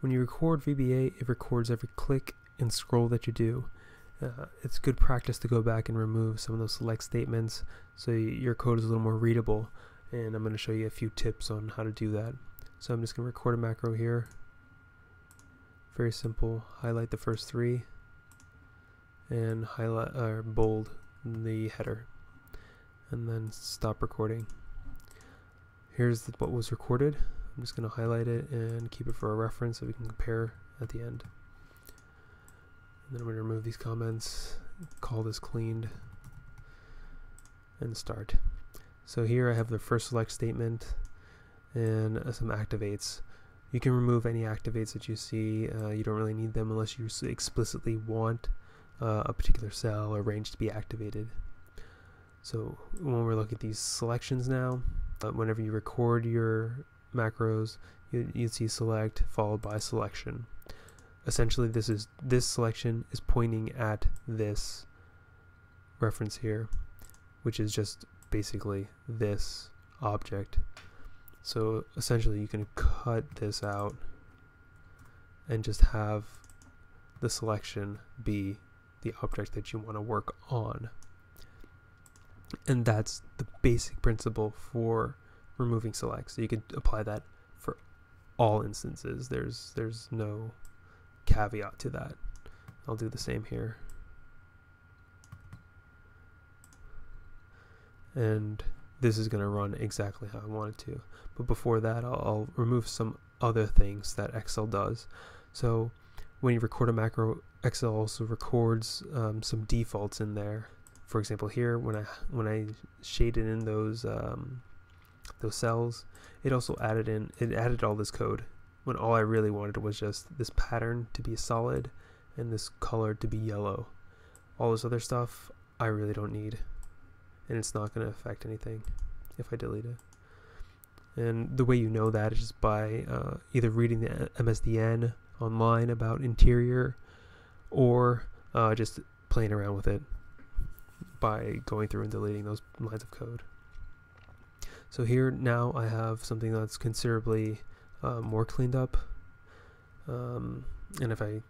When you record VBA, it records every click and scroll that you do. It's good practice to go back and remove some of those select statements so your code is a little more readable, and I'm going to show you a few tips on how to do that. So I'm just going to record a macro here. Very simple. Highlight the first three and highlight or bold the header, and then stop recording. Here's what was recorded. I'm just going to highlight it and keep it for a reference so we can compare at the end. And then I'm going to remove these comments, call this cleaned, and start. So here I have the first select statement and some activates. You can remove any activates that you see. You don't really need them unless you explicitly want a particular cell or range to be activated. So when we're looking at these selections now, whenever you record your macros, you'd see select followed by selection. Essentially, this selection is pointing at this reference here, which is just basically this object. So essentially, you can cut this out and just have the selection be the object that you want to work on. And that's the basic principle for removing selects. So you could apply that for all instances. There's no caveat to that. I'll do the same here. And this is going to run exactly how I want it to. But before that, I'll remove some other things that Excel does. So when you record a macro, Excel also records some defaults in there. For example, here when I shaded in those cells, it also added all this code when all I really wanted was just this pattern to be solid and this color to be yellow. All this other stuff I really don't need, and it's not going to affect anything if I delete it. And the way you know that is just by either reading the MSDN online about interior, or just playing around with it by going through and deleting those lines of code. So here now I have something that's considerably more cleaned up, and if I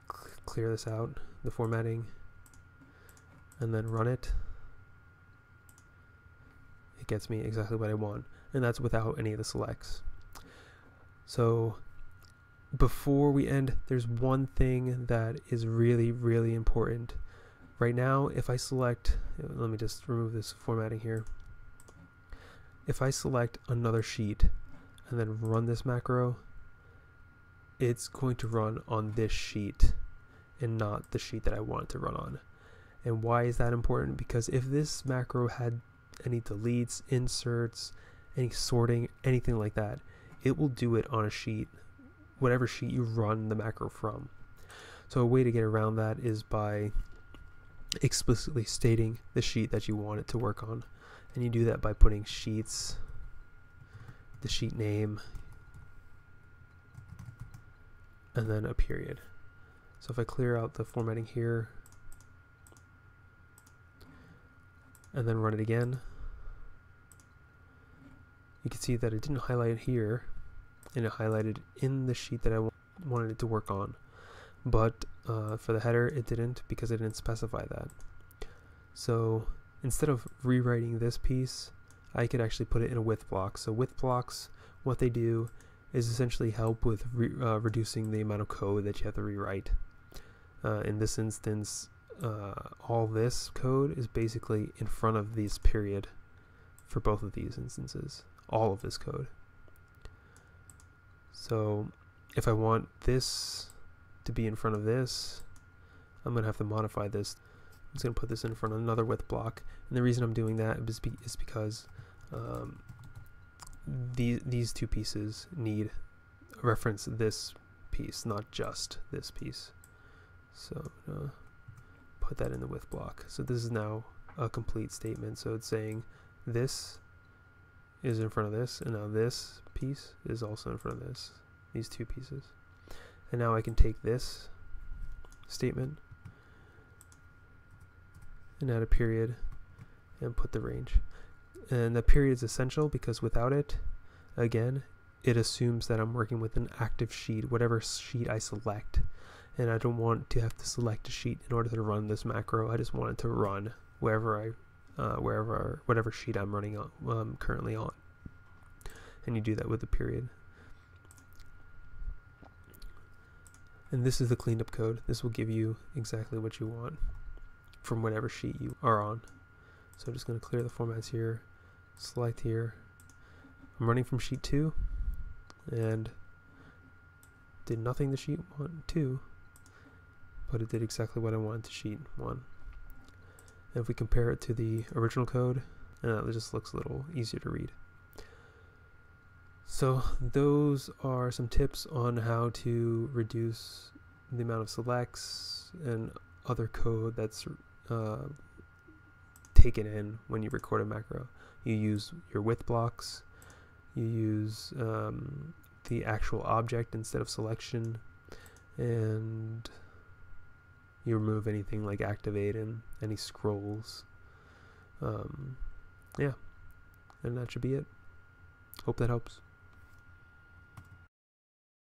clear this out, the formatting, and then run it, it gets me exactly what I want, and that's without any of the selects. So before we end, there's one thing that is really, really important. Right now, if I select, let me just remove this formatting here. If I select another sheet and then run this macro, it's going to run on this sheet and not the sheet that I want it to run on. And why is that important? Because if this macro had any deletes, inserts, any sorting, anything like that, it will do it on a sheet, whatever sheet you run the macro from. So a way to get around that is by explicitly stating the sheet that you want it to work on. And you do that by putting sheets, the sheet name, and then a period. So if I clear out the formatting here and then run it again, you can see that it didn't highlight it here, and it highlighted in the sheet that I wanted it to work on. But for the header, it didn't, because I didn't specify that. So instead of rewriting this piece, I could actually put it in a with block. So with blocks, what they do is essentially help with reducing the amount of code that you have to rewrite. In this instance, all this code is basically in front of this period for both of these instances, all of this code. So if I want this to be in front of this, I'm going to have to modify this. I'm just going to put this in front of another with block. And the reason I'm doing that is because these two pieces need reference this piece, not just this piece. So I'm going to put that in the with block. So this is now a complete statement. So it's saying this is in front of this, and now this piece is also in front of this, these two pieces. And now I can take this statement and add a period and put the range. And the period is essential because without it, again, it assumes that I'm working with an active sheet, whatever sheet I select. And I don't want to have to select a sheet in order to run this macro. I just want it to run whatever sheet I'm running on, currently on. And you do that with the period. And this is the cleaned up code. This will give you exactly what you want from whatever sheet you are on. So I'm just going to clear the formats here, select here. I'm running from sheet 2 and did nothing to sheet 2, but it did exactly what I wanted to sheet 1. And if we compare it to the original code, it just looks a little easier to read. So those are some tips on how to reduce the amount of selects and other code that's taken in when you record a macro. You use your with blocks, you use the actual object instead of selection, and you remove anything like activate and any scrolls. Yeah, and that should be it. Hope that helps.